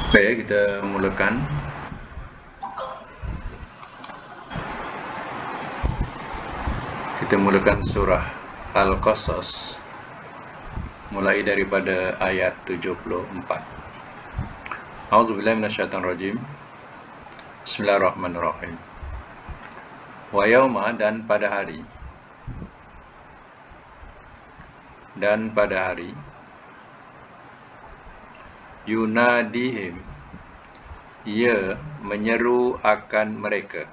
Baik, kita mulakan. Kita mulakan surah Al-Qasas, mulai daripada ayat 74. A'udzubillahi minasyaitonirrajim. Bismillahirrahmanirrahim. Wa yauma, dan pada hari, yunadihim, ia menyeru akan mereka.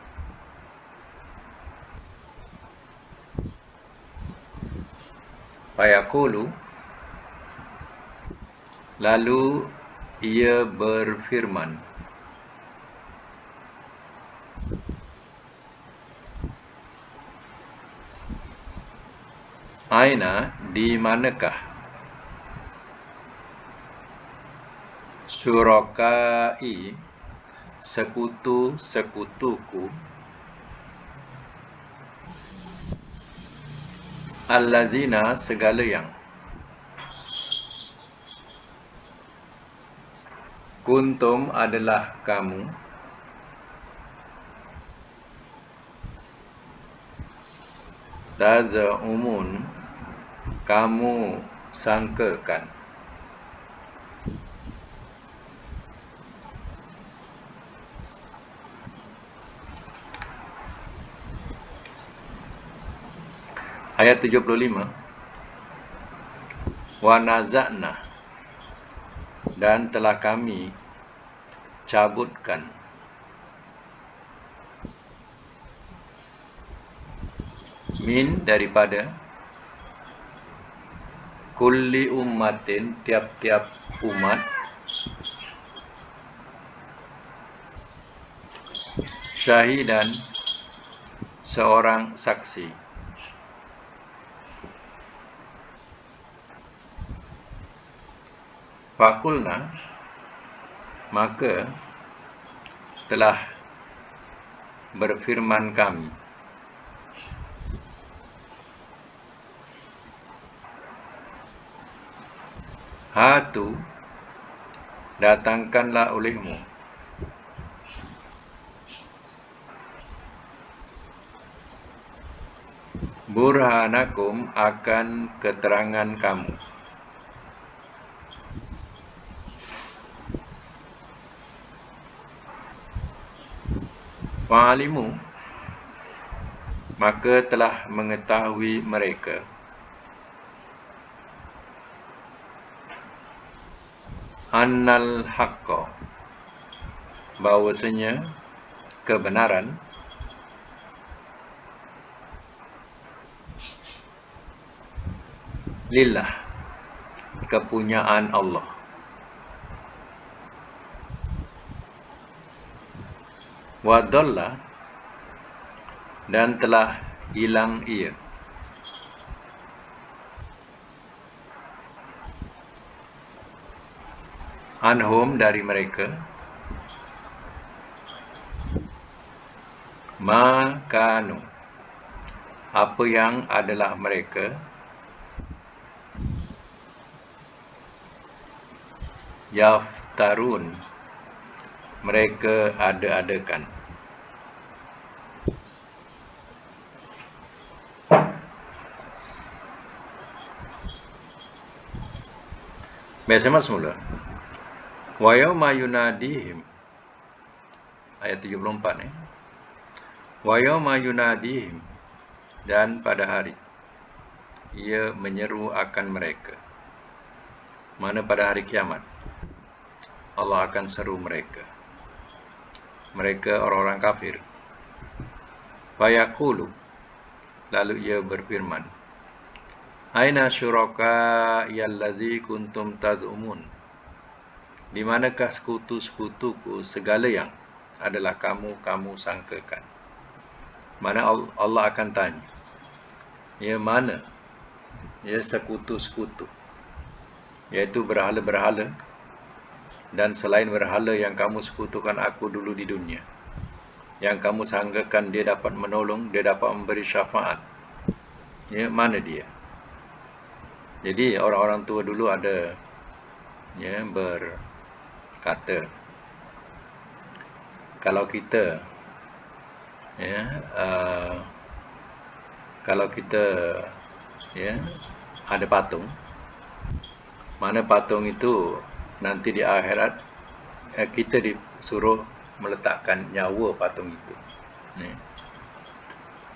Fayaqulu, lalu ia berfirman, aina, di manakah, syurakai, sekutu-sekutuku, allazina, segala yang, kuntum, adalah kamu, tazaumun, kamu sangkakan. Ayat 75. Wa naza'na, dan telah kami cabutkan, min, daripada, kulli ummatin, tiap-tiap umat, syahidan, seorang saksi. Fakulna, maka telah berfirman kami, hatu, datangkanlah olehmu, burhanakum, akan keterangan kamu. Fa'alimu, maka telah mengetahui mereka, annal haqqa, bahwasanya kebenaran, lillah, kepunyaan Allah, wa dhalla, dan telah hilang ia, anhum, dari mereka, makanu, apa yang adalah mereka, yaftarun, mereka ada-adakan. Baik, sama semula. Wa yauma yunadihim, ayat 74 ni. Wa yauma yunadihim, dan pada hari ia menyeru akan mereka. Mana pada hari kiamat Allah akan seru mereka. Mereka orang-orang kafir. Fayaqulu, lalu ia berfirman, aina syuraka yallazi kuntum tazumun, di manakah sekutu-sekutuku, segala yang adalah kamu sangkakan. Mana Allah akan tanya, ya mana ya sekutu-sekutu, iaitu berhala-berhala dan selain berhala yang kamu sekutukan aku dulu di dunia, yang kamu sangkakan dia dapat menolong, dia dapat memberi syafaat, ya mana dia? Jadi orang-orang tua dulu ada berkata, kalau kita ya kalau kita ya ada patung, mana patung itu nanti di akhirat kita disuruh meletakkan nyawa patung itu. Ya.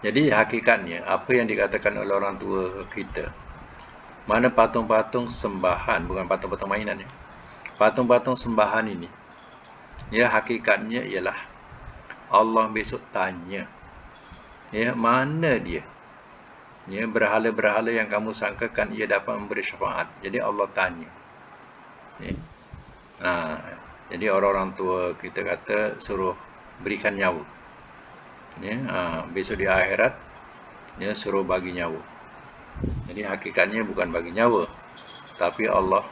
Jadi hakikatnya apa yang dikatakan oleh orang tua kita, mana patung-patung sembahan, bukan patung-patung mainan ya. Patung-patung sembahan ini, ya hakikatnya ialah Allah besok tanya, ya mana dia? Ya, berhala-berhala yang kamu sangkakan ia dapat memberi syafaat. Jadi Allah tanya. Ya. Jadi orang-orang tua kita kata suruh berikan nyawa. Ya, besok di akhirat ya suruh bagi nyawa. Jadi hakikatnya bukan bagi nyawa, tapi Allah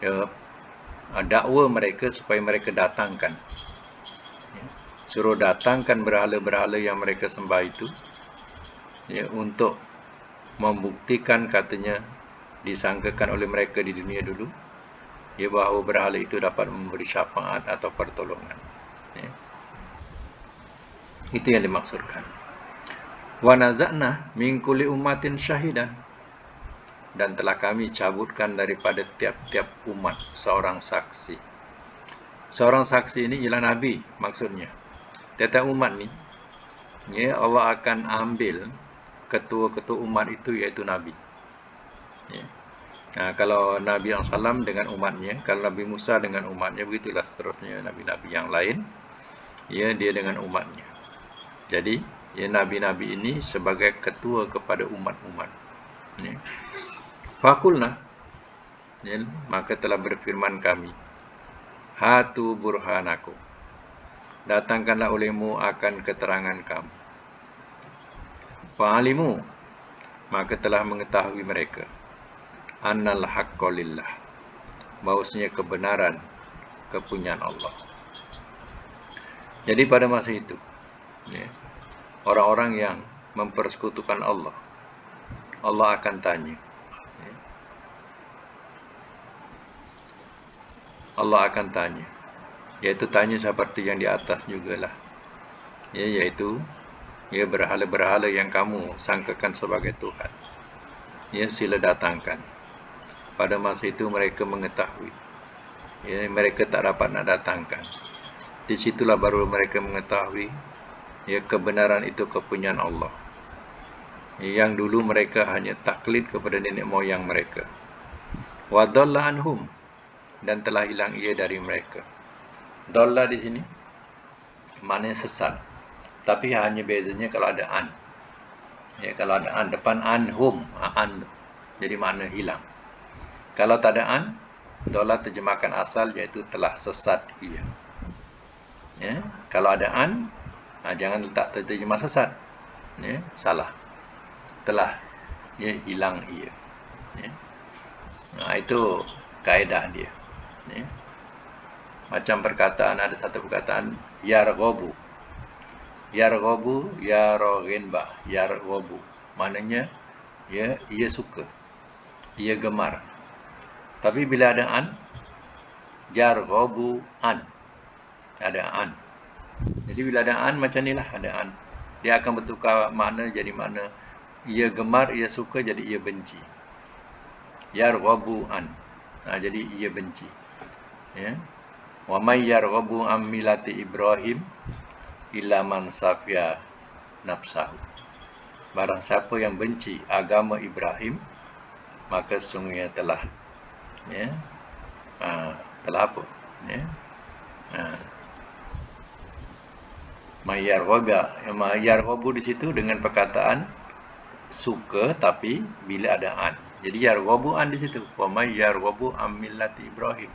ya dakwa mereka supaya mereka datangkan. Ya, suruh datangkan berhala-berhala yang mereka sembah itu ya untuk membuktikan katanya disangkakan oleh mereka di dunia dulu ya bahawa berhala itu dapat memberi syafaat atau pertolongan. Ya. Itu yang dimaksudkan. Wa naza'na min kulli ummatin syahidan, dan telah kami cabutkan daripada tiap-tiap umat seorang saksi. Seorang saksi ini ialah Nabi maksudnya. Tiap-tiap umat ni ya Allah akan ambil ketua-ketua umat itu iaitu Nabi. Ya. Kalau Nabi yang salam dengan umatnya, kalau Nabi Musa dengan umatnya, begitulah seterusnya Nabi-Nabi yang lain, ya dia dengan umatnya. Jadi, ya Nabi-Nabi ini sebagai ketua kepada umat-umat. Ya. Fakulna, ya, maka telah berfirman kami, hatu burhanakum, datangkanlah olehmu akan keterangan kamu. Fa'alimu, maka telah mengetahui mereka, annal haqqa lillah, bahwasanya kebenaran kepunyaan Allah. Jadi pada masa itu ya, orang-orang yang mempersekutukan Allah, Allah akan tanya ya. Allah akan tanya, yaitu tanya seperti yang di atas jugalah ya, yaitu ya berhala-berhala yang kamu sangkakan sebagai Tuhan ya sila datangkan. Pada masa itu mereka mengetahui ya, mereka tak dapat nak datangkan. Di situlah baru mereka mengetahui ya kebenaran itu kepunyaan Allah. Yang dulu mereka hanya taklid kepada nenek moyang mereka. Wa dhalla anhum, dan telah hilang ia dari mereka. Dhalla di sini maknanya sesat. Tapi hanya bezanya kalau ada an. Ya, kalau ada an depan anhum, an jadi makna hilang. Kalau tak ada an, dhalla terjemahkan asal iaitu telah sesat ia. Ya, kalau ada an, jangan letak terjemah sesat. Ya, salah. Telah ya hilang ia. Ya. Itu kaedah dia. Ya. Macam perkataan, ada satu perkataan yarghabu. Yarghabu yarghinba, yarghabu. Maknanya ya ia suka. Ia gemar. Tapi bila ada an, yarghabu an. Ada an. Jadi bila ada an macam inilah, ada an. Dia akan bertukar makna jadi makna ia gemar, ia suka, jadi ia benci. Yarghabu an. Jadi ia benci. Ya. Wa may yarghabu an millati Ibrahim illa man safiya nafsahu. Barang siapa yang benci agama Ibrahim, maka sungguhnya telah ya, telah apa? Ya. Yarghabu di situ dengan perkataan suka tapi bila ada an. Jadi yarghabu an di situ. Wa may yarghabu an millati Ibrahim.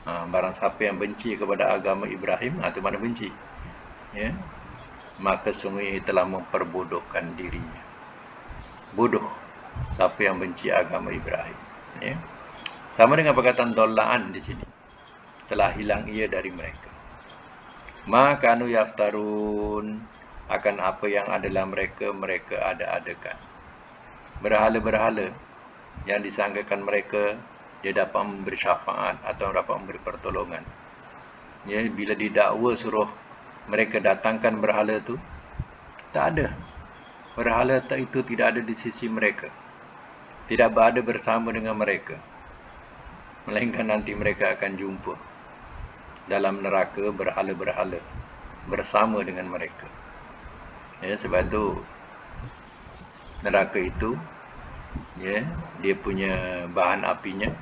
Barang siapa yang benci kepada agama Ibrahim, itu makna benci. Ya. Maka sungguh telah memperbodohkan dirinya. Bodoh siapa yang benci agama Ibrahim. Ya. Sama dengan perkataan dollaan di sini. Telah hilang ia dari mereka. Maka anu yaftarun, akan apa yang adalah mereka ada-adakan. Berhala-berhala yang disangkakan mereka dia dapat memberi syafaat atau dapat memberi pertolongan. Ya, bila didakwa suruh mereka datangkan berhala tu, tak ada. Berhala itu tidak ada di sisi mereka. Tidak berada bersama dengan mereka. Melainkan nanti mereka akan jumpa dalam neraka berhala-berhala bersama dengan mereka. Ya, sebab tu neraka itu, ya, dia punya bahan apinya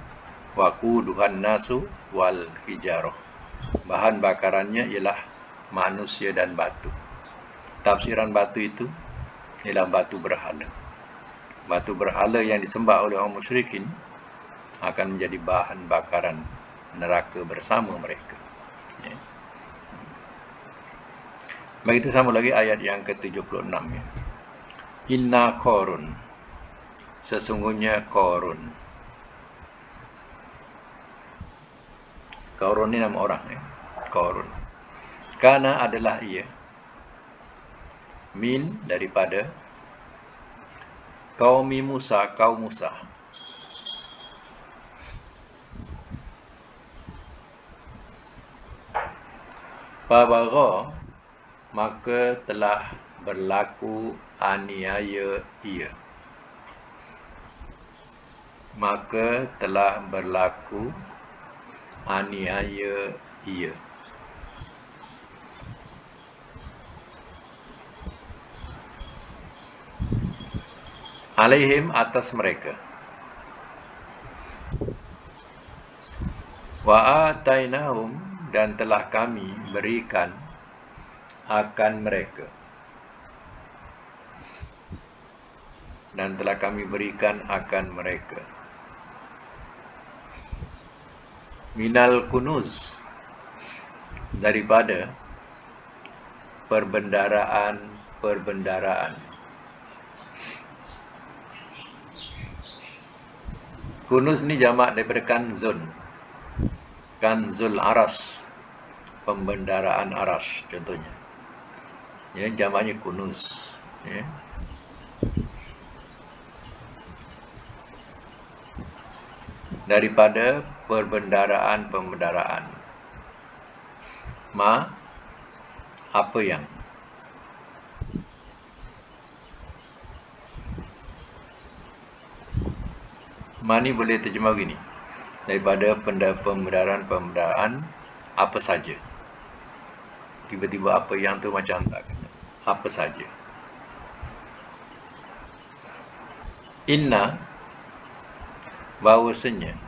waquduhan nasu wal hijarah. Bahan bakarannya ialah manusia dan batu. Tafsiran batu itu ialah batu berhala. Batu berhala yang disembah oleh orang musyrikin akan menjadi bahan bakaran neraka bersama mereka. Ya. Begitu sama lagi ayat yang ke-76. Ya. Inna Qarun, sesungguhnya Qarun. Qarun ni nama orang, ya. Qarun. Kana adalah ia. Min daripada kaum Musa. Fabagha, maka telah berlaku aniaya ia. Maka telah berlaku aniaya ia. Alaihim, atas mereka. Wa atainahum, dan telah kami berikan akan mereka. Dan telah kami berikan akan mereka. Minal kunuz, daripada perbendaraan. Kunuz ni jamak daripada kanzun. Kanzul aras, pembendaraan aras contohnya. Ya, jamaknya kunuz. Ya. Daripada perbendaraan. Apa yang? Ni boleh terjemah begini. Daripada pembendaraan apa saja. Tiba-tiba apa yang tu macam tak kena. Apa saja. Inna, bahawasanya,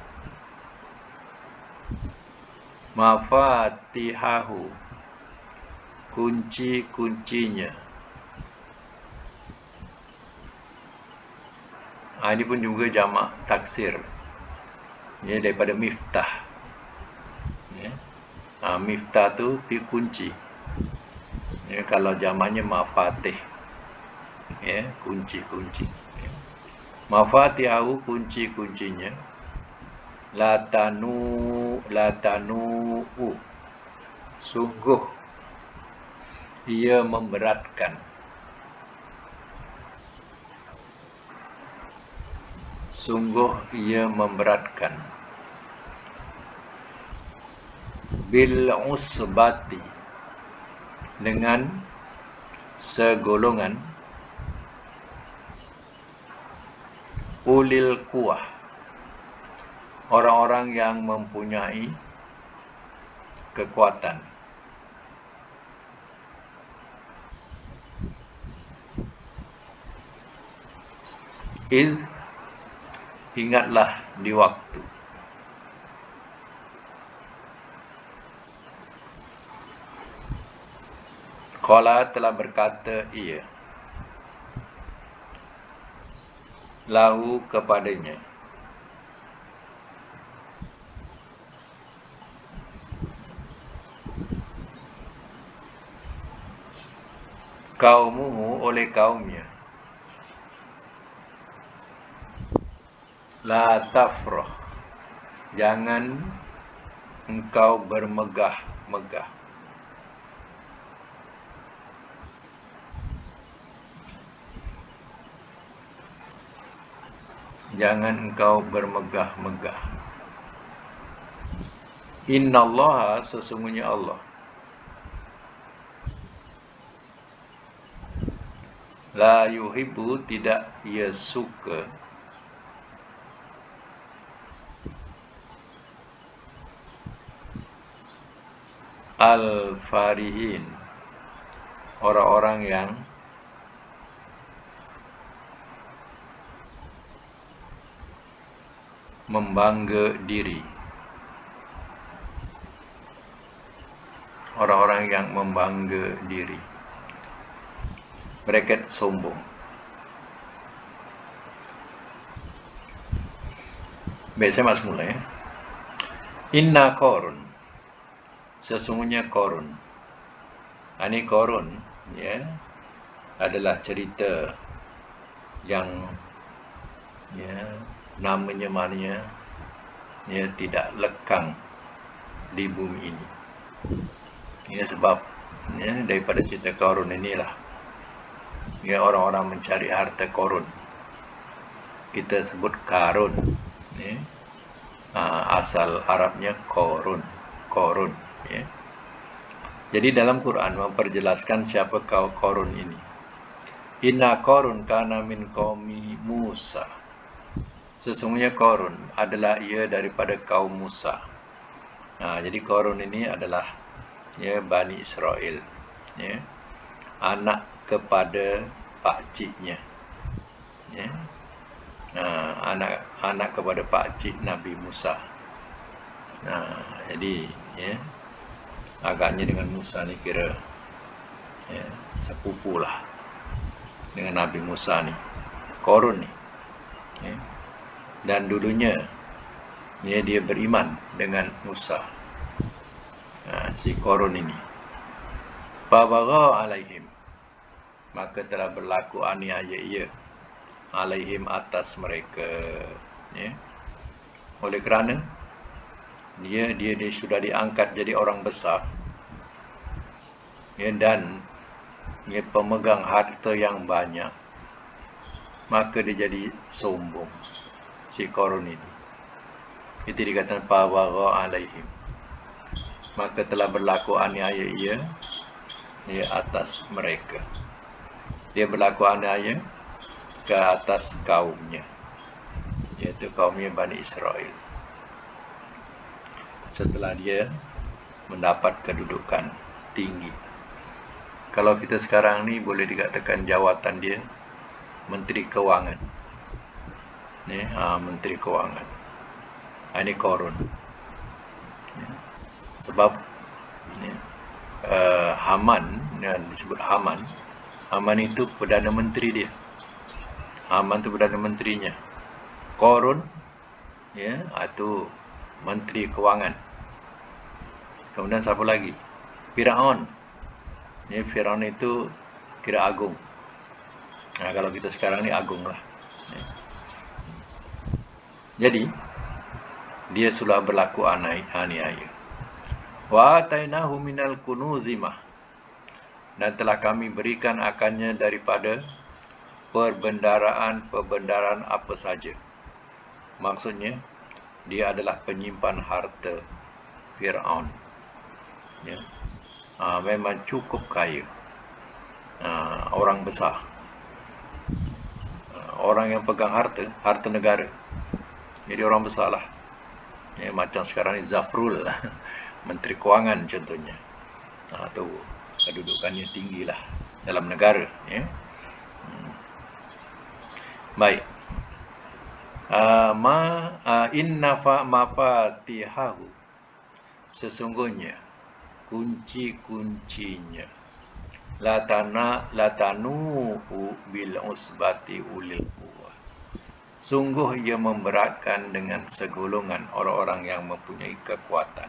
mafatihahu, kunci-kuncinya. Ini pun juga jamak taksir. Ya, daripada miftah. Ya. Miftah tu kunci. Ya, kalau jamaknya mafatih. Ya, kunci-kunci. Ya. Mafatihahu, kunci-kuncinya. Latanu, sungguh ia memberatkan. Bil usbati, dengan segolongan ulil quwah, orang-orang yang mempunyai kekuatan. Ingatlah di waktu. Qala, telah berkata ia. Lahu, kepadanya. Kaumuhu, oleh kaumnya. La tafrah, jangan engkau bermegah-megah. Jangan engkau bermegah-megah. Innallaha, sesungguhnya Allah, la yuhibbu, tidak ia suka, al-farihin, orang-orang yang membangga diri, orang-orang yang membangga diri, bracket sombong. Baik, saya masuk mula ya. Inna Qarun, sesungguhnya Qarun. Ini Qarun ya, adalah cerita yang ya, namanya maknanya ya, tidak lekang di bumi ini. Ya, sebab ya, daripada cerita Qarun inilah ya, orang-orang mencari harta Qarun. Kita sebut Karun ya. Asal Arabnya Qarun ya. Jadi dalam Quran memperjelaskan siapa Qarun ini. Inna Qarun kana min qaumi Musa, sesungguhnya Qarun adalah ia daripada kaum Musa. Jadi Qarun ini analah ya, Bani Israel ya, anak kepada pakciknya ya. Anak kepada pakcik Nabi Musa. Jadi ya, agaknya dengan Musa ni kira ya, sepupu lah dengan Nabi Musa ni, Qarun ni ya. Dan dulunya ya, dia beriman dengan Musa, si Qarun ini. Fabagha alaihim, maka telah berlaku aniaya ia, alaihim, atas mereka ya. Oleh kerana dia sudah diangkat jadi orang besar ya, dan dia pemegang harta yang banyak, maka dia jadi sombong, si Qarun ini. Itu dikatakan fabagha alaihim, maka telah berlaku aniaya ia ya, atas mereka. Dia berlaku aniaya ke atas kaumnya, yaitu kaumnya Bani Israel, setelah dia mendapat kedudukan tinggi. Kalau kita sekarang ni boleh dikatakan jawatan dia Menteri Kewangan ya, Menteri Kewangan. Ini Qarun ya. Sebab ya, Haman ya, disebut Haman itu Perdana Menteri dia. Haman itu Perdana Menterinya. Qarun ya, itu Menteri Kewangan. Kemudian siapa lagi? Firaun ya, Firaun itu kira agung. Kalau kita sekarang ni agung lah ya. Jadi dia sudah berlaku aniaya. Wa atainahu minal kunuzimah, dan telah kami berikan akannya daripada perbendaraan apa saja. Maksudnya dia adalah penyimpan harta Firaun ya. Memang cukup kaya, orang besar, orang yang pegang harta negara. Jadi orang besar lah ya, macam sekarang ni Zafrul Menteri Kewangan contohnya, atau kedudukannya tinggi lah dalam negara ya. Baik. Inna mafatihahu, sesungguhnya kunci-kuncinya, latanu bil usbati ulil quwwah, sungguh ia memberatkan dengan segolongan orang-orang yang mempunyai kekuatan.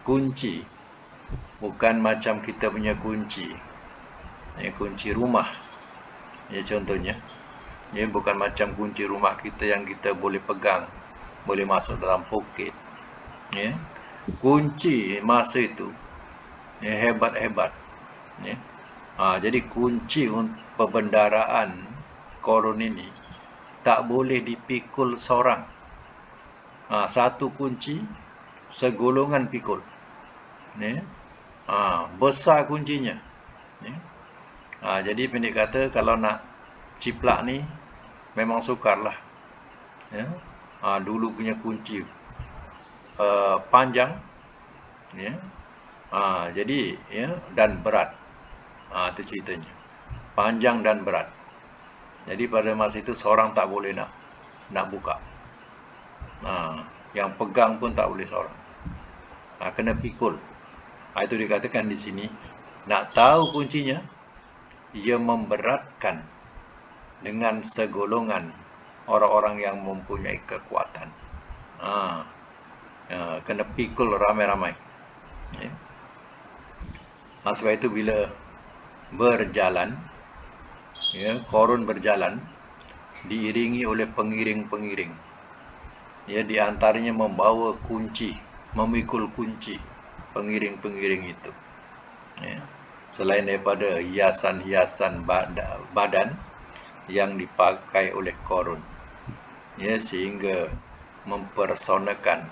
Kunci bukan macam kita punya kunci ya, kunci rumah ya, contohnya ya, bukan macam kunci rumah kita yang kita boleh pegang, boleh masuk dalam poket ya. Kunci masa itu ya, hebat-hebat ya. Jadi kunci perbendaraan Qarun ini tak boleh dipikul seorang. Satu kunci segolongan pikul. Ya. Besar kuncinya. Ya. Jadi pendek kata, kalau nak ciplak ni memang sukarlah. Ya. Dulu punya kunci panjang, ya. Jadi ya, dan berat. Itu ceritanya. Panjang dan berat. Jadi pada masa itu seorang tak boleh nak buka. Yang pegang pun tak boleh seorang. Kena pikul. Itu dikatakan di sini, nak tahu kuncinya, ia memberatkan dengan segolongan orang-orang yang mempunyai kekuatan. Kena pikul ramai-ramai. Ya. Sebab itu bila berjalan, ya, Qarun berjalan diiringi oleh pengiring-pengiring. Ya, di antaranya membawa kunci, memikul kunci pengiring-pengiring itu. Ya. Selain daripada hiasan-hiasan badan yang dipakai oleh Qarun, ya, sehingga mempersonakan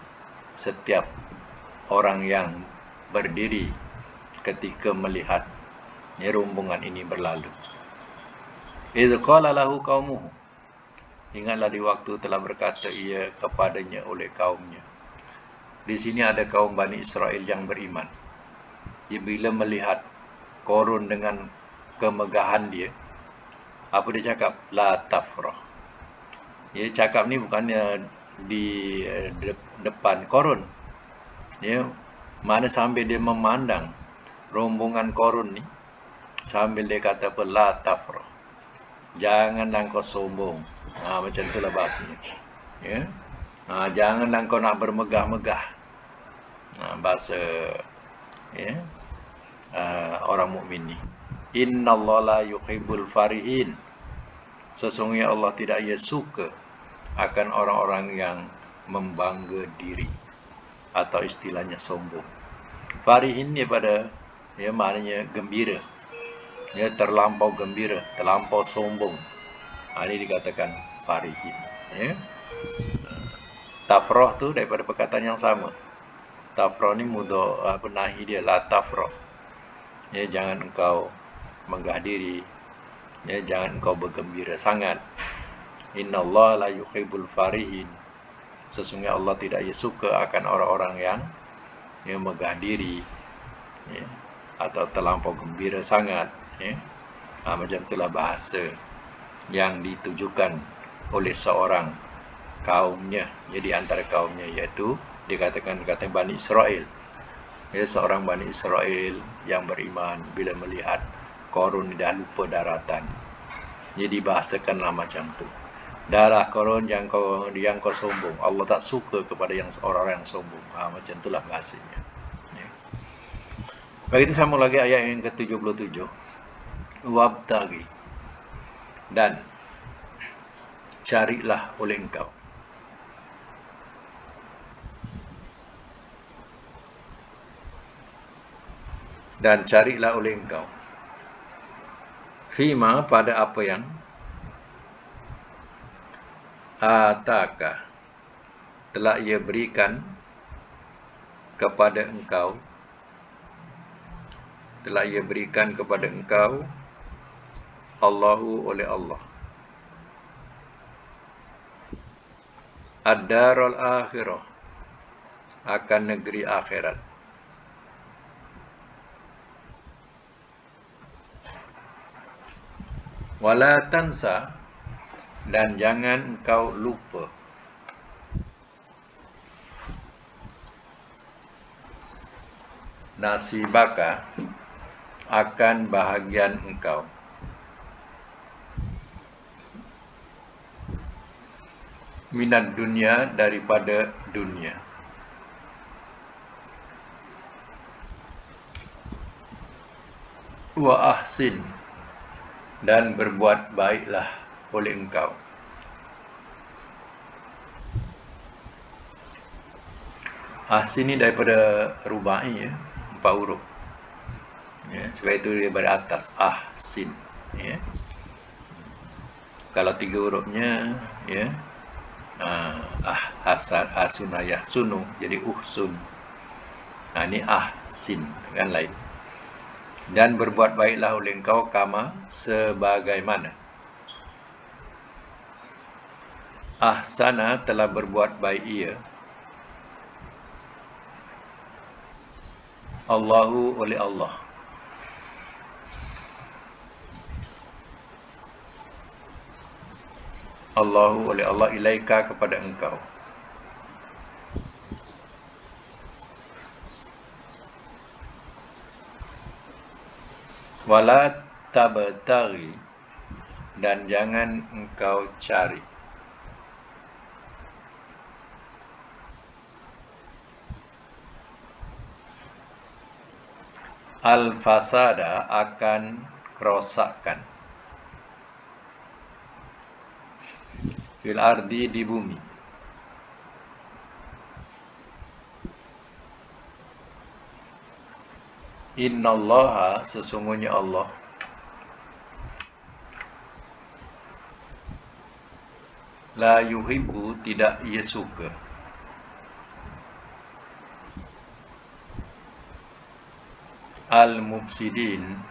setiap orang yang berdiri ketika melihat, ya, rombongan ini berlalu. Idz qala lahu qaumuhu, ingatlah di waktu telah berkata ia kepadanya oleh kaumnya. Di sini ada kaum Bani Israel yang beriman. Dia bila melihat Qarun dengan kemegahan dia, apa dia cakap? La tafrah. Dia cakap ni bukannya di depan Qarun. Ya, mana sambil dia memandang rombongan Qarun ni, sambil dia kata apa? La tafrah. Janganlah kau sombong. Macam itulah bahasanya. Ya. Janganlah kau nak bermegah-megah. Bahasa, ya, orang mukmin ni. Innallaha la yuhibbul farihin. Sesungguhnya Allah tidak suka akan orang-orang yang membangga diri, atau istilahnya sombong. Farihin ni pada, ya, maknanya gembira. Ya, terlampau gembira, terlampau sombong. Ini dikatakan farihin. Ya. Tafrah tu daripada perkataan yang sama. Tafrah ni nahi dia, la tafrah. Ya, jangan engkau megah diri. Ya, jangan engkau bergembira sangat. Innallaha la yuhibbul farihin. Sesungguhnya Allah tidak suka akan orang-orang yang megah diri, ya, atau terlampau gembira sangat. Ya. Macam itulah bahasa yang ditujukan oleh seorang kaumnya, jadi antara kaumnya, iaitu dikatakan Bani Israel. Ya, seorang Bani Israel yang beriman bila melihat Qarun dah lupa daratan, jadi bahasakanlah macam tu. Dahlah Qarun yang kau sombong. Allah tak suka kepada yang orang-orang yang sombong. Macam itulah bahasanya. Ya. Begitu sambung lagi ayat yang ke-77. Wabtaghi, dan carilah oleh engkau. Dan carilah oleh engkau. Fima, pada apa yang ataka, telah ia berikan kepada engkau. Telah ia berikan kepada engkau Allahu, oleh Allah. Ad-darul akhirah, akan negeri akhirat. Wala tansa, dan jangan engkau lupa. Nasibaka, akan bahagian engkau. Minat dunia, daripada dunia. Wa ahsin, dan berbuat baiklah oleh engkau. Ahsin ni daripada rubai, ya, 4 huruf. Ya, sebab itu dia beratas ahsin. Ya. Kalau 3 hurufnya, ya, Hasan, ahsuna yahsunu, jadi uhsun. Ini ahsin, kan lain. Dan berbuat baiklah oleh engkau kama sebagaimana. Ahsana telah berbuat baik ia. Allahu oleh Allah. Allahu oleh Allah ilaika kepada engkau. Wala tabtaghi, dan jangan engkau cari. Al-fasada akan kerosakan. Fil ardi, di bumi. Innallaha, sesungguhnya Allah, la yuhibbu, tidak ia suka, al-mufsidin,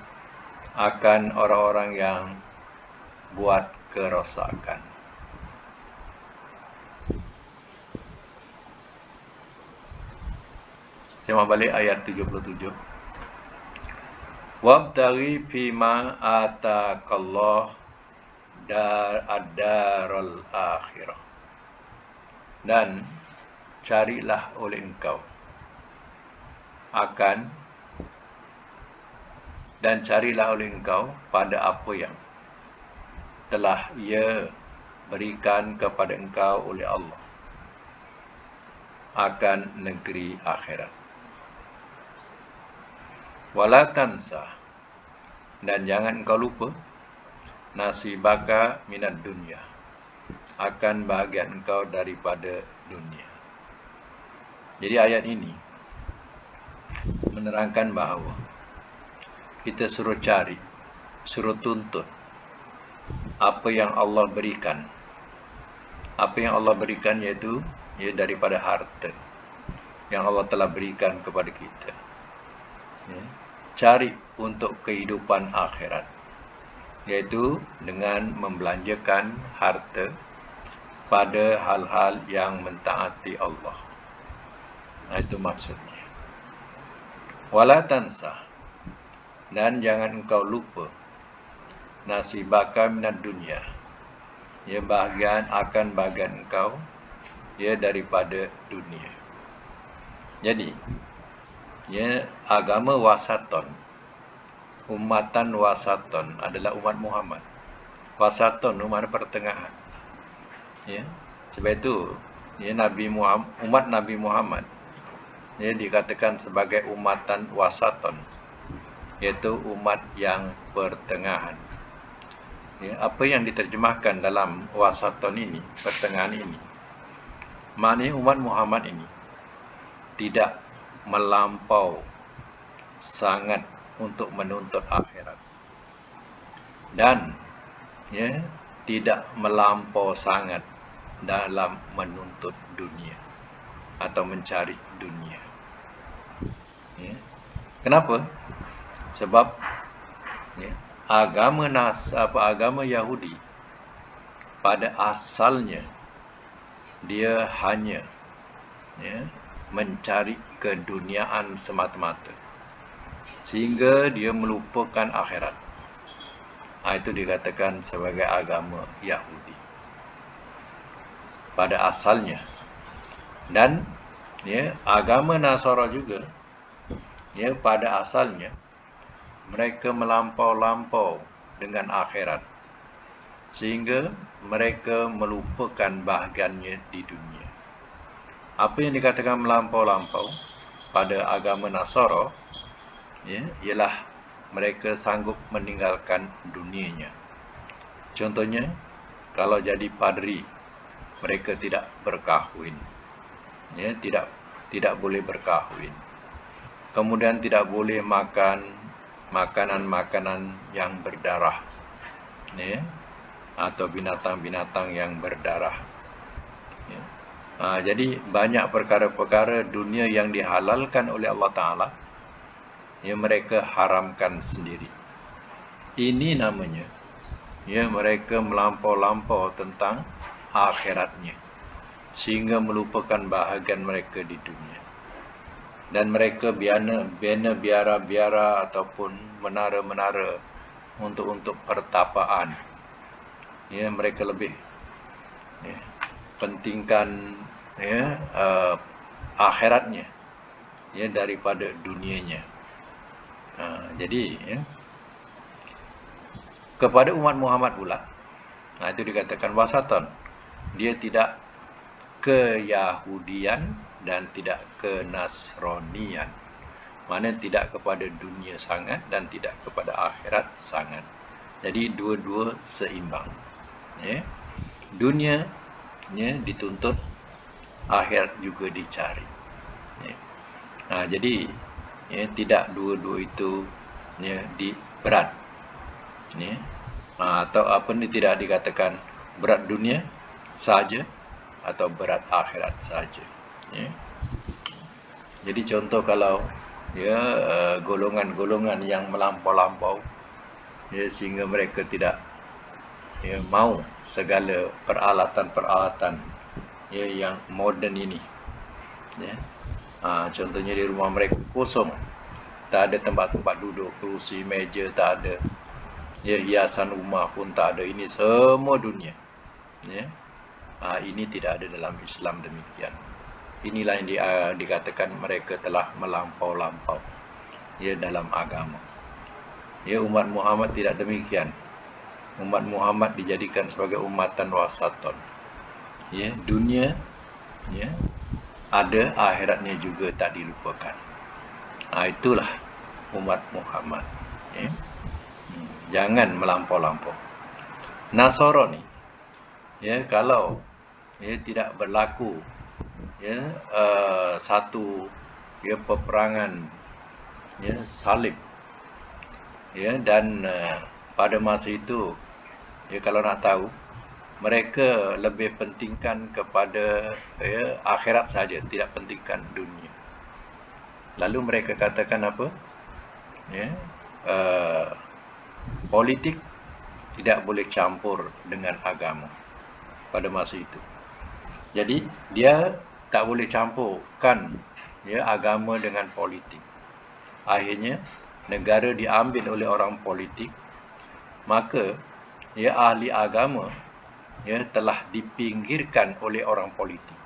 akan orang-orang yang buat kerosakan. Semak balik ayat 77. Wabtaghi fima atakallah ad-darul akhirah, dan carilah oleh engkau pada apa yang telah ia berikan kepada engkau oleh Allah akan negeri akhirat. Wala tansa, dan jangan engkau lupa, nasibaka minad dunya, akan bahagian engkau daripada dunia. Jadi ayat ini menerangkan bahawa kita suruh cari, suruh tuntut apa yang Allah berikan. Apa yang Allah berikan iaitu daripada harta yang Allah telah berikan kepada kita. Cari untuk kehidupan akhirat, iaitu dengan membelanjakan harta pada hal-hal yang mentaati Allah. Itu maksudnya. Wala tansa, dan jangan engkau lupa, nasibaka minad dunya, bahagian engkau daripada dunia. Jadi agama wasaton, umatan wasaton adalah umat Muhammad. Wasaton, umat pertengahan. Sebab itu umat Nabi Muhammad dikatakan sebagai umatan wasaton, iaitu umat yang pertengahan. Apa yang diterjemahkan dalam wasaton ini, pertengahan ini, maknanya umat Muhammad ini tidak melampau sangat untuk menuntut akhirat, dan tidak melampau sangat dalam menuntut dunia atau mencari dunia. Kenapa? Sebab agama Yahudi pada asalnya dia hanya mencari keduniaan semata-mata, sehingga dia melupakan akhirat. Itu dikatakan sebagai agama Yahudi pada asalnya. Dan agama Nasara juga pada asalnya mereka melampau-lampau dengan akhirat, sehingga mereka melupakan bahagiannya di dunia. Apa yang dikatakan melampau-lampau pada agama Nasara ialah mereka sanggup meninggalkan dunianya. Contohnya, kalau jadi padri, mereka tidak berkahwin, tidak boleh berkahwin. Kemudian tidak boleh makan makanan-makanan yang berdarah, atau binatang-binatang yang berdarah. Ya. Jadi banyak perkara-perkara dunia yang dihalalkan oleh Allah Ta'ala, ya, mereka haramkan sendiri. Ini namanya, ya, mereka melampau-lampau tentang akhiratnya, sehingga melupakan bahagian mereka di dunia. Dan mereka bina biara-biara ataupun menara-menara untuk pertapaan. Ya, mereka lebih, ya, pentingkan, ya, akhiratnya, ya, daripada dunianya. Jadi, ya, kepada umat Muhammad pula, itu dikatakan wasaton. Dia tidak ke Yahudian dan tidak ke Nasronian. Mana tidak kepada dunia sangat dan tidak kepada akhirat sangat. Jadi dua-dua seimbang. Ya. Dunia, ya, dituntut, akhirat juga dicari. Ya. Jadi, ya, tidak dua-dua itu, ya, berat. Ya. Atau apa ni, tidak dikatakan berat dunia saja atau berat akhirat saja. Ya. Jadi contoh kalau, ya, golongan-golongan yang melampau-lampau, ya, sehingga mereka tidak, ya, mau segala peralatan-peralatan, ya, yang moden ini. Ya. Contohnya di rumah mereka kosong, tak ada tempat-tempat duduk, kerusi, meja tak ada, ya, hiasan rumah pun tak ada. Ini semua dunia. Ya. Ini tidak ada dalam Islam demikian. Inilah yang dikatakan mereka telah melampau-lampau, ya, dalam agama. Ya, umat Muhammad tidak demikian. Umat Muhammad dijadikan sebagai umatan wasaton. Ya, dunia, ya, ada, akhiratnya juga tak dilupakan. Itulah umat Muhammad. Ya. Jangan melampau-lampau. Nasara ni, ya, kalau, ya, tidak berlaku, ya, satu, ya, peperangan, ya, salib, ya, dan pada masa itu, ya, kalau nak tahu, mereka lebih pentingkan kepada, ya, akhirat saja, tidak pentingkan dunia. Lalu mereka katakan apa? Ya, politik tidak boleh campur dengan agama pada masa itu. Jadi dia tak boleh campurkan, ya, agama dengan politik. Akhirnya negara diambil oleh orang politik, maka, ya, ahli agama, ya, telah dipinggirkan oleh orang politik.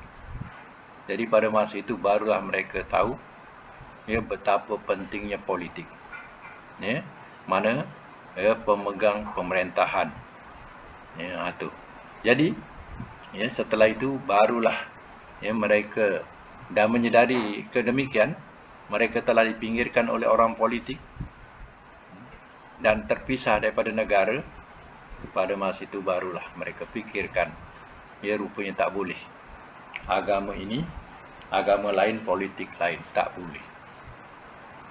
Jadi pada masa itu barulah mereka tahu, ya, betapa pentingnya politik. Ya, mana, ya, pemegang pemerintahan. Ya, itu. Jadi, ya, setelah itu barulah, ya, mereka dah menyedari kedemikian, mereka telah dipinggirkan oleh orang politik dan terpisah daripada negara. Pada masa itu barulah mereka fikirkan, ya, rupanya tak boleh. Agama ini, agama lain, politik lain, tak boleh.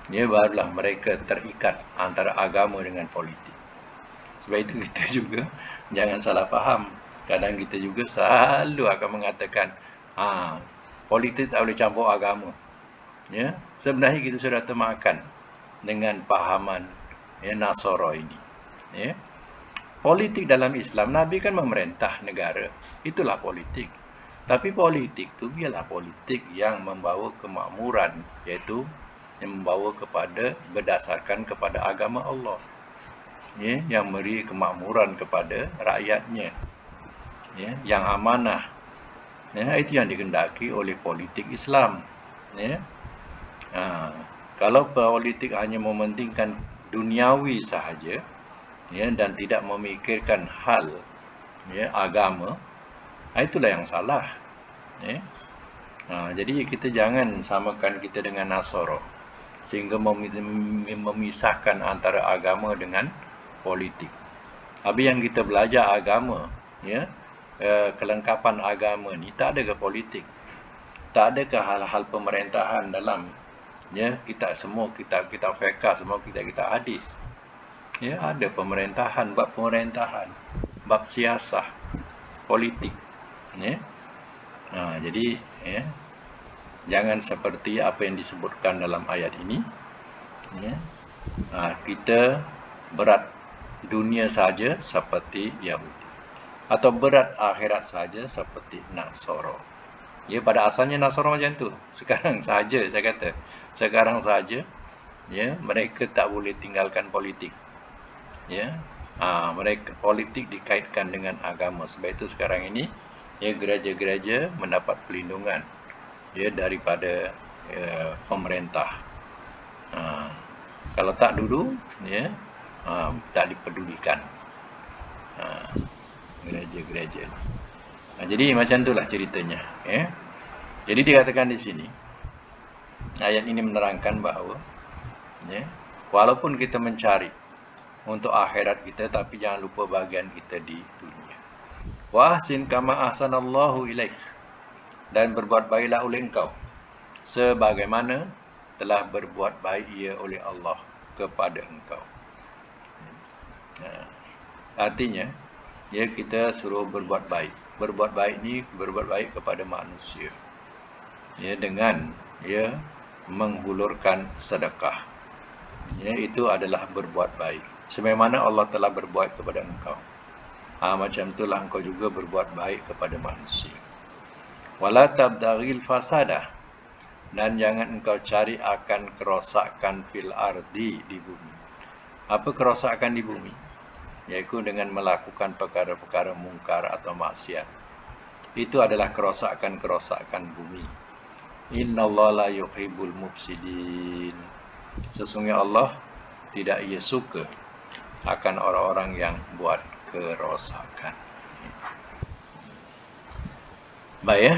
Ya, barulah mereka terikat antara agama dengan politik. Sebab itu kita juga jangan salah faham. Kadang kita juga selalu akan mengatakan, politik tak boleh campur agama. Ya, sebenarnya kita sudah termakan dengan pahaman, ya, Nasara ini. Ya. Politik dalam Islam, Nabi kan memerintah negara. Itulah politik. Tapi politik itu biarlah politik yang membawa kemakmuran, iaitu yang membawa kepada, berdasarkan kepada agama Allah, ya, yang memberi kemakmuran kepada rakyatnya, ya, yang amanah. Ya, itu yang dikehendaki oleh politik Islam. Ya. Kalau politik hanya mementingkan duniawi sahaja, ya, dan tidak memikirkan hal, ya, agama, itulah yang salah. Ya. Jadi kita jangan samakan kita dengan Nasara, sehingga memisahkan antara agama dengan politik. Habis yang kita belajar agama, ya, kelengkapan agama ni, tak ada ke politik? Tak ada ke hal-hal pemerintahan dalam, ya, kita semua kitab fiqh, semua kitab hadis? Ya, ada pemerintahan, bab siasah, politik. Ya. Jadi ya, jangan seperti apa yang disebutkan dalam ayat ini. Ya. Kita berat dunia saja seperti Yahudi, atau berat akhirat saja seperti Nasara. Ya, pada asalnya Nasara macam tu. Sekarang saja saya kata, sekarang saja ya, mereka tak boleh tinggalkan politik. Ya. Mereka politik dikaitkan dengan agama. Sebab itu sekarang ini ya, gereja-gereja mendapat perlindungan ya daripada pemerintah. Kalau tak dulu ya, tak dipedulikan gereja-gereja. Jadi macam itulah ceritanya ya. Jadi dikatakan di sini ayat ini menerangkan bahawa ya, walaupun kita mencari untuk akhirat kita, tapi jangan lupa bahagian kita di dunia. Wa ahsin kama ahsanallahu ilaik, dan berbuat baiklah oleh engkau sebagaimana telah berbuat baik ia oleh Allah kepada engkau. Artinya ya, kita suruh berbuat baik. Berbuat baik ni berbuat baik kepada manusia ya, dengan ya menghulurkan sedekah. Ya, itu adalah berbuat baik sebagaimana Allah telah berbuat kepada engkau. Macam itulah engkau juga berbuat baik kepada manusia. Wala tabdaghil fasada, dan jangan engkau cari akan kerosakan fil ardi, di bumi. Apa kerosakan di bumi? Iaitu dengan melakukan perkara-perkara mungkar atau maksiat. Itu adalah kerosakan-kerosakan bumi. Innallaha la yuhibbul mufsidin. Sesungguhnya Allah tidak ia suka akan orang-orang yang buat kerosakan. Baik ya,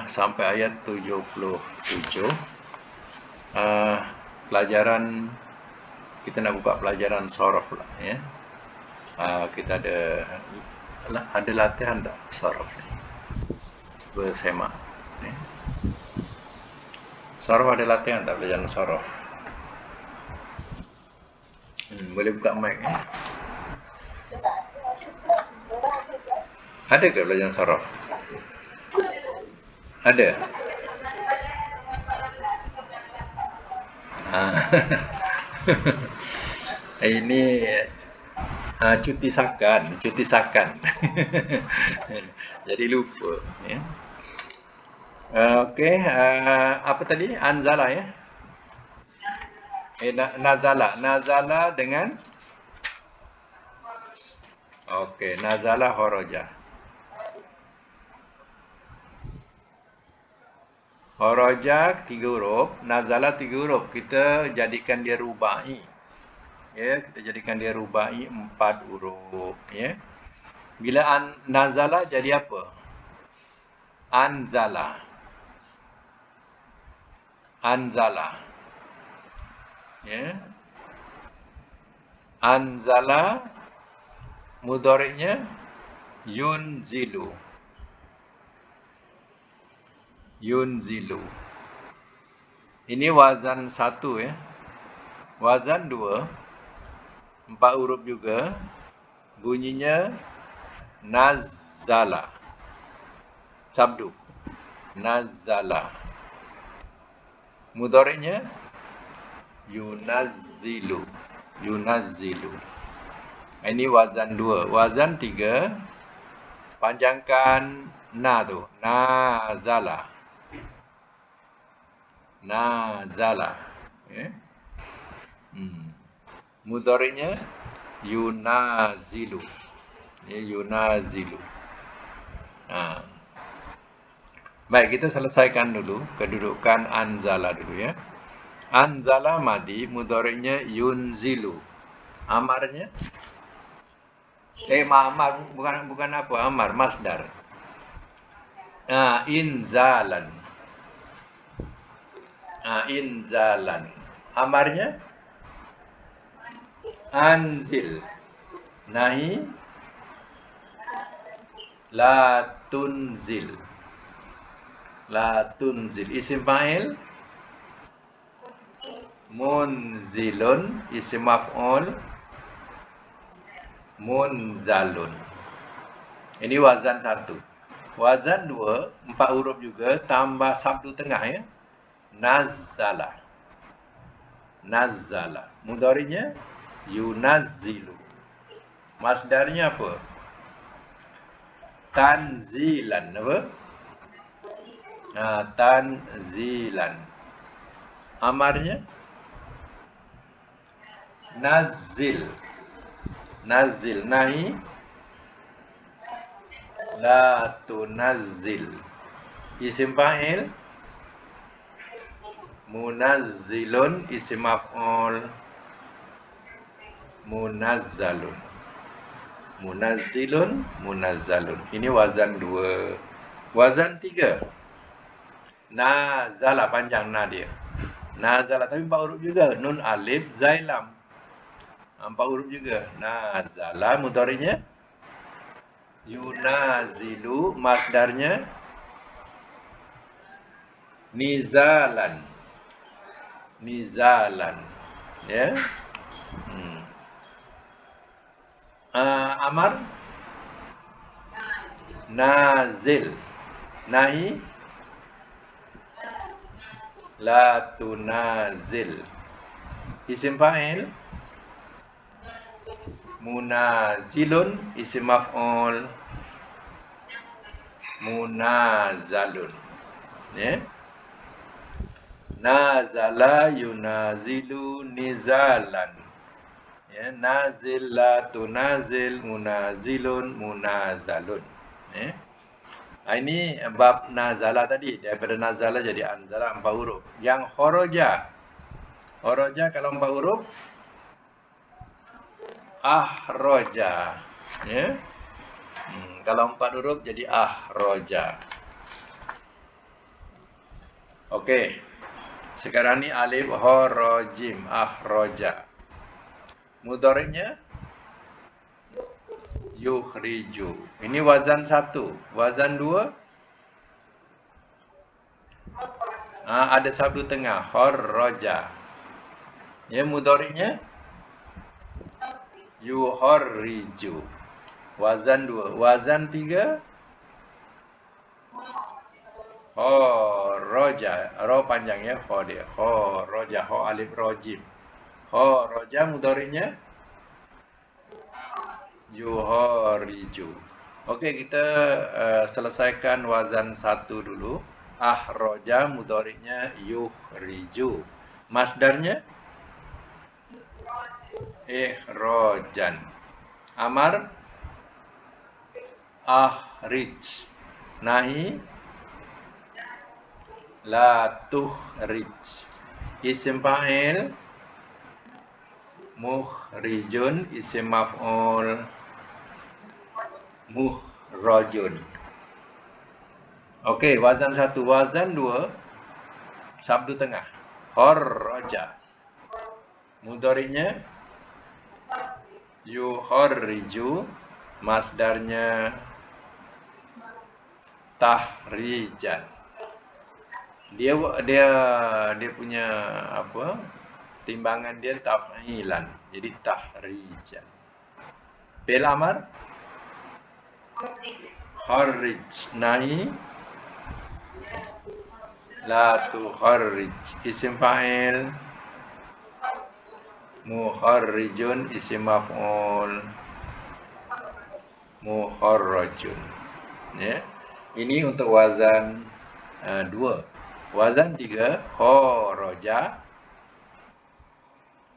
sampai ayat 77. Pelajaran kita nak buka pelajaran sorof lah ya. Kita ada latihan tak sorof ni? Bersemak ya. Sorof ada latihan tak, pelajaran sorof? Boleh buka mic ya. Ada ke pelajaran sorof? Ada. Ini cuti sakan. Jadi lupa ya. Okey, apa tadi? Anzala ya. Nazala dengan okey, nazala kharaja. Kharaja 3 huruf, nazala 3 huruf. Kita jadikan dia rubai. Ya, kita jadikan dia rubai 4 huruf ya. Bila nazala jadi apa? Anzala. Ya. Anzala mudhari'nya yunzilu. Ini wazan 1 ya. Wazan 2, 4 huruf juga, bunyinya nazala. Sabdu. Nazala. Mudhari'nya yunazzilu. Ini wazan 2. Wazan 3, panjangkan na tu. Nazala. Ya. Mudhari'nya yunazilu. Ya, yunazilu. Baik, kita selesaikan dulu kedudukan anzala dulu ya. Anzala madi, mudhari'nya yunzilu. Amarnya amar bukan apa? Amar, masdar. Inzalan. Amarnya anzil. Nahi la tunzil. Isim fa'il munzilun. Isim maf'ul munzalun. Ini wazan 1. Wazan 2, 4 huruf juga, tambah sabdu tengah ya. Nazzala. Nazzala. Mudhari'nya yunazzilu. Masdarnya apa? Tanzilan. Apa? Tanzilan. Amarnya nazzil. Nazzil. Nahi la tunazzil. Isim fa'il munazzilun. Isim maf'ul munazzalun. Munazzilun, munazzalun. Ini wazan 2. Wazan 3. Nazala, panjang na dia. Nazala, tapi 4 huruf juga. Nun, alif, zai, lam. 4 huruf juga. Nazala, mudhari'nya yunazilu. Masdarnya nizalan. Nizalan. Ya. Amar nazil. Nahi la tunazil. Isim fa'il munazilun. Isim maf'ul munazalun. Ya. Nazala yunazilu nizalan. Ya, nazil la tunazil munazilun munazalun. Ya. Ini bab nazala tadi. Daripada nazala jadi anzala 4 huruf. Yang kharaja. Kharaja kalau 4 huruf ahraja. Ya. Kalau 4 huruf jadi ahraja. Okey. Sekarang ni alif ha ra jim ahraja. Mudhari'nya yukhriju. Ini wazan 1. Wazan 2 ada sabdu tengah kharraja. Ya, mudhari'nya yuharriju. Wazan 2. Wazan 3 kharaja. Ra panjang ya, kha dia. Kharaja, kha alif ra jim. Kharaja mudhari'nya yuharriju. Okey, kita selesaikan wazan 1 dulu. Ahraja mudhari'nya yukhriju. Masdarnya ihrajan. Amar ahrij. Nahi la tukhrij. Isim fa'il mukhrijun. Isim maf'ul muhrajun. Okey, wazan 1. Wazan 2 sabdu tengah kharraja. Mudhari'nya yuharriju. Masdarnya tahrijan. Dia punya apa? Timbangan dia taf'ilan. Jadi tahrijan. Fi'il amar kharrij. Nahi la tukharrij. Isim fa'il mukharrijun. Isim maf'ul mukharrajun. Ya. Ini untuk wazan 2. Wazan 3 kharaja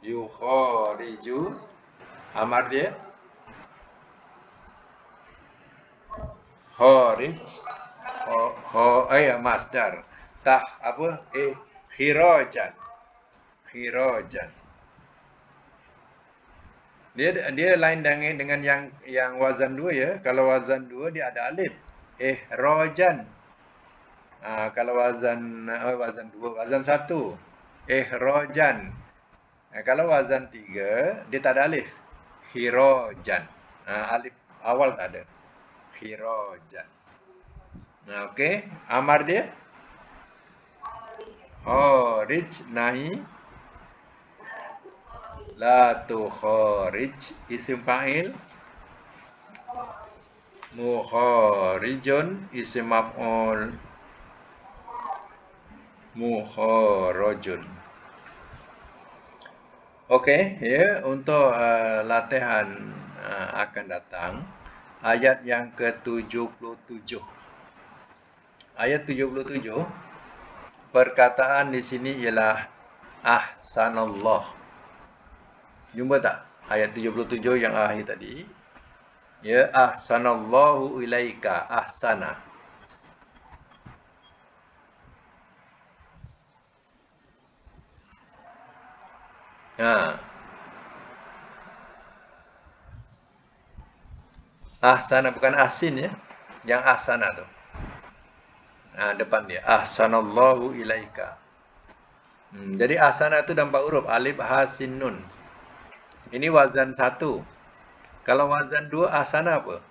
yukhariju. Amar dia kharij. Masdar. Khirajan. Khirajan. Dia lain dengan yang wazan 2 ya. Kalau wazan 2 dia ada alif. Ihrajan. Kalau wazan 2, wazan 1 ihrajan. Kalau wazan 3 dia tak ada alif. Khirajan. Alif awal tak ada. Khirajan. Okey, amar dia kharij. Nahi la tukharij. Isim fa'il Mukharijun isim maf'ul. Mukharajun. Okey, ya, untuk latihan akan datang ayat yang ke-77. Ayat 77, perkataan di sini ialah ahsanallah. Jumpa tak ayat 77 yang akhir tadi? Ya, ahsanallahu ilaika, ahsana. Ha, ahsana bukan ahsin ya. Yang ahsana tu. Depan dia ahsanallahu ilaika. Jadi ahsana tu ada 4 huruf, alif ha sin nun. Ini wazan 1. Kalau wazan 2 ahsana apa?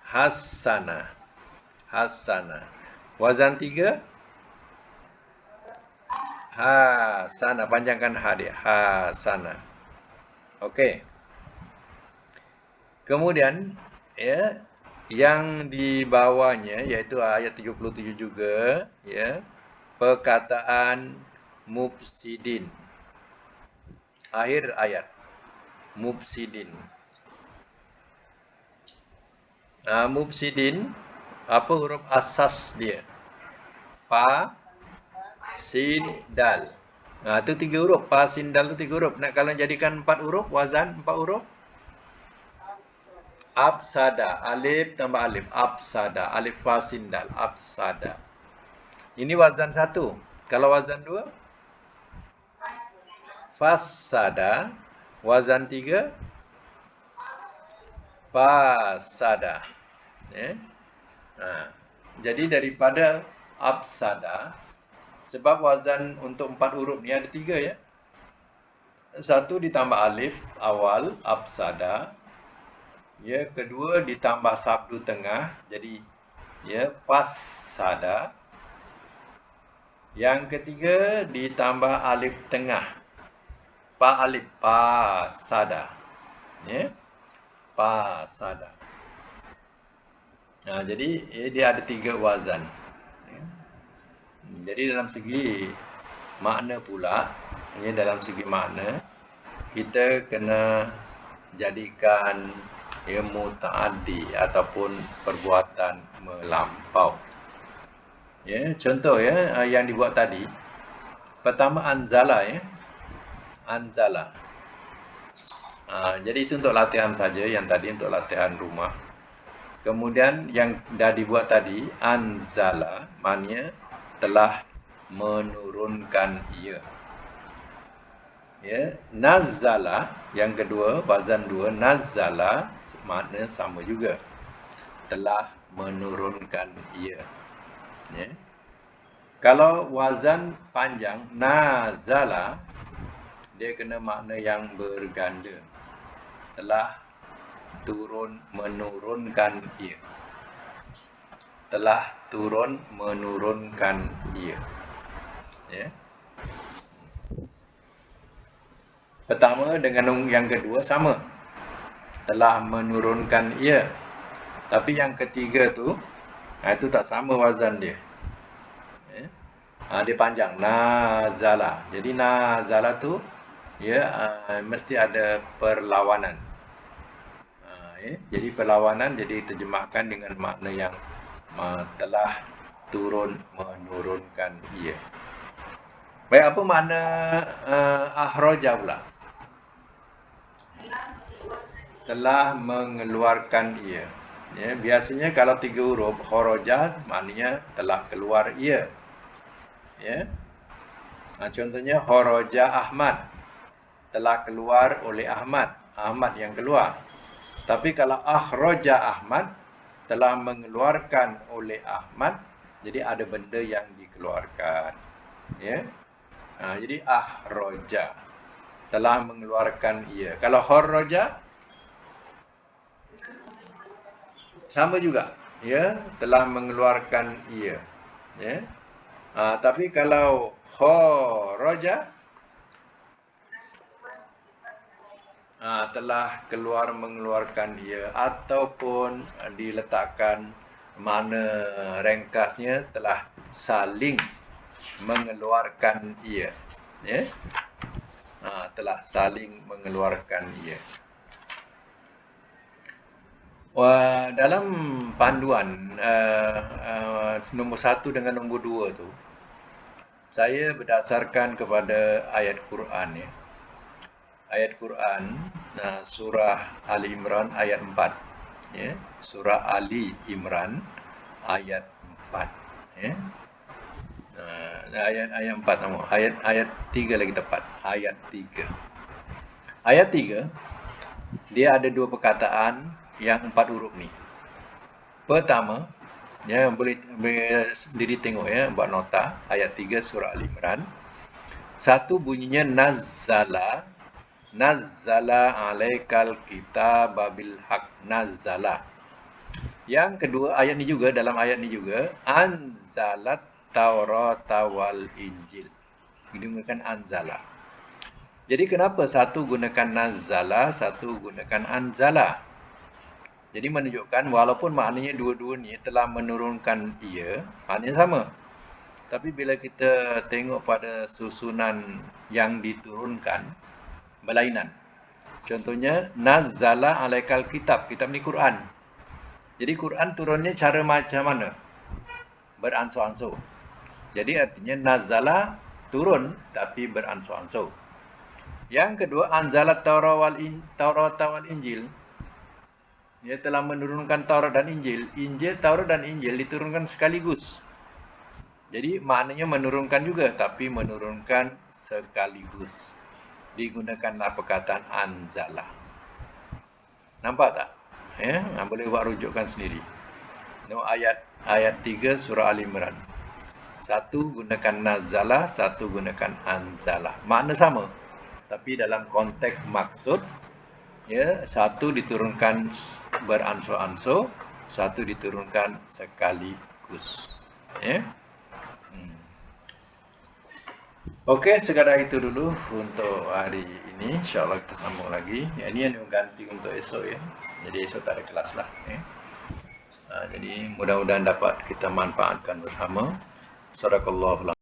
Hassana. Hassana. Wazan 3 hasana, panjangkan ha dia. Hasana. Okey. Kemudian ya, yang di bawahnya iaitu ayat 77 juga ya, perkataan mufsidin. Akhir ayat mufsidin. Mufsidin, apa huruf asas dia? Pa, sin, dal. Itu 3 huruf. Pa, sin, dal tu 3 huruf. Nak kalau jadikan 4 huruf, wazan 4 huruf? Absada. Alif tambah alif. Absada. Alif, fa, sin, dal. Absada. Ini wazan 1. Kalau wazan 2? Fasada. Wazan 3? Fasada. Jadi daripada absada, sebab wazan untuk 4 huruf ni ada 3 ya. 1 ditambah alif awal, absada. Ya, kedua ditambah sabdu tengah, jadi ya, fasada. Yang ketiga ditambah alif tengah, pa alif, pasada. Ya, pasada. Jadi dia ada 3 wazan. Jadi dalam segi makna pula, ya, dalam segi makna kita kena jadikan mutaaddi ataupun perbuatan melampau. Ya, contoh ya yang dibuat tadi. Pertama anzala ya. Anzala. Jadi itu untuk latihan saja, yang tadi untuk latihan rumah. Kemudian yang dah dibuat tadi, anzala, maknanya telah menurunkan ia. Ya, nazala, yang kedua, wazan 2, nazala, makna sama juga. Telah menurunkan ia. Ya. Kalau wazan panjang, nazala, dia kena makna yang berganda. Telah turun menurunkan ia. Telah turun menurunkan ia. Ya. Pertama dengan yang kedua sama. Telah menurunkan ia. Tapi yang ketiga tu, itu tak sama wazan dia. Ya. Dia panjang. Nazala. Jadi nazala tu ya, mesti ada perlawanan. Ya. Jadi perlawanan jadi terjemahkan dengan makna yang telah turun menurunkan ia. Baik, apa makna ahraja pula? Telah mengeluarkan ia. Ya, biasanya kalau 3 huruf kharaja maknanya telah keluar ia. Ya. Contohnya kharaja Ahmad, telah keluar oleh Ahmad. Ahmad yang keluar. Tapi kalau akhraja Ahmad, telah mengeluarkan oleh Ahmad, jadi ada benda yang dikeluarkan. Ya. Jadi akhraja, telah mengeluarkan ia. Kalau kharaja sama juga, ya, telah mengeluarkan ia. Ya. Tapi kalau kharaja, telah mengeluarkan ia, ataupun diletakkan mana ringkasnya telah saling mengeluarkan ia, ya. Telah saling mengeluarkan ia. Dalam panduan nombor 1 dengan nombor 2 tu, saya berdasarkan kepada ayat Quran, ya. Ayat Quran, surah Ali Imran ayat 4, ya. Surah Ali Imran ayat 4, ya. Ayat 4 nama. Ayat 3 lagi tepat. Ayat 3. Ayat 3 dia ada dua perkataan yang 4 huruf ni. Pertama, ya, boleh sendiri tengok, ya, buat nota. Ayat 3 surah Ali Imran. Satu bunyinya nazzala. Nazzala alaikal kitaba bil haq. Nazzala. Yang kedua, ayat ni juga, dalam ayat ni juga, anzalat Taurata wal Injil. Digunakan anzala. Jadi kenapa satu gunakan nazzala, satu gunakan anzala? Jadi menunjukkan walaupun maknanya dua-dua ni telah menurunkan ia, maknanya sama. Tapi bila kita tengok pada susunan yang diturunkan, berlainan. Contohnya, nazzala alaikal kitab. Kitab ni Quran. Jadi Quran turunnya cara macam mana? Beransur-ansur. Jadi artinya nazala turun tapi beransur-ansur. Yang kedua, anzalat Taurat wal Injil. Dia telah menurunkan Taurat dan Injil. Taurat dan Injil diturunkan sekaligus. Jadi maknanya menurunkan juga, tapi menurunkan sekaligus. Digunakanlah perkataan anzala. Nampak tak? Ya, boleh buat rujukan sendiri. Ayat 3 surah Ali Imran. Satu gunakan nazala, satu gunakan anzala. Makna sama, tapi dalam konteks maksud, ya, satu diturunkan beransur-ansur, satu diturunkan sekaligus. Ya. Okey, sekadar itu dulu untuk hari ini. InsyaAllah kita sambung lagi. Ini yang ganti untuk esok, ya. Jadi esok tak ada kelas lah, ya. Jadi mudah-mudahan dapat kita manfaatkan bersama. Sadaqallahu